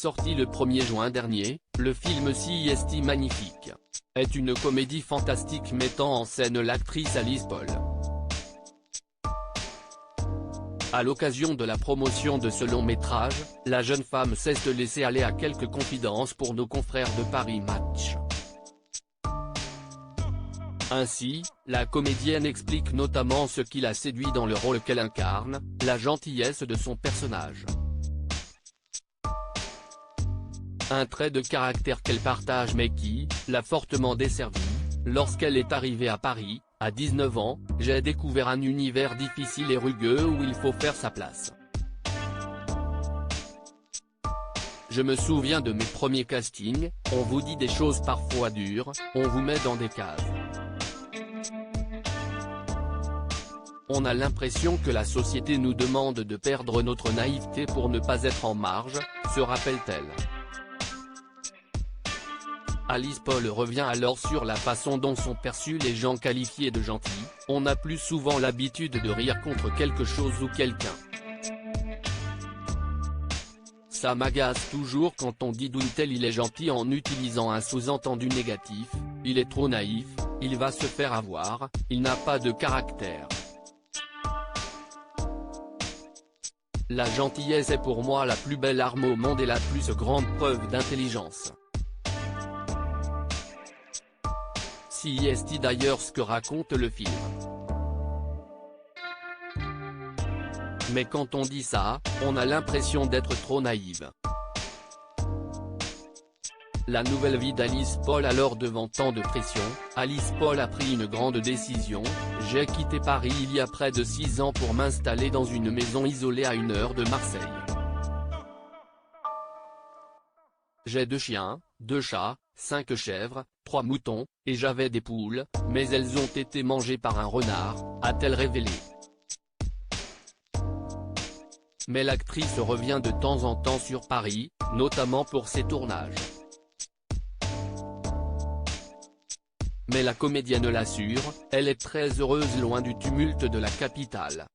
Sorti le 1er juin dernier, le film CIST Magnifique est une comédie fantastique mettant en scène l'actrice Alice Paul. À l'occasion de la promotion de ce long métrage, la jeune femme cesse de laisser aller à quelques confidences pour nos confrères de Paris Match. Ainsi, la comédienne explique notamment ce qui l'a séduit dans le rôle qu'elle incarne, la gentillesse de son personnage. Un trait de caractère qu'elle partage mais qui l'a fortement desservie. Lorsqu'elle est arrivée à Paris, à 19 ans, j'ai découvert un univers difficile et rugueux où il faut faire sa place. Je me souviens de mes premiers castings, on vous dit des choses parfois dures, on vous met dans des cases. On a l'impression que la société nous demande de perdre notre naïveté pour ne pas être en marge, se rappelle-t-elle. Alice Paul revient alors sur la façon dont sont perçus les gens qualifiés de gentils, on a plus souvent l'habitude de rire contre quelque chose ou quelqu'un. Ça m'agace toujours quand on dit d'un tel il est gentil en utilisant un sous-entendu négatif, il est trop naïf, il va se faire avoir, il n'a pas de caractère. La gentillesse est pour moi la plus belle arme au monde et la plus grande preuve d'intelligence. CIST d'ailleurs ce que raconte le film. Mais quand on dit ça, on a l'impression d'être trop naïve. La nouvelle vie d'Alice Paul alors devant tant de pression, Alice Paul a pris une grande décision, j'ai quitté Paris il y a près de 6 ans pour m'installer dans une maison isolée à 1 heure de Marseille. J'ai 2 chiens, 2 chats, 5 chèvres, 3 moutons, et j'avais des poules, mais elles ont été mangées par un renard, a-t-elle révélé. Mais l'actrice revient de temps en temps sur Paris, notamment pour ses tournages. Mais la comédienne l'assure, elle est très heureuse loin du tumulte de la capitale.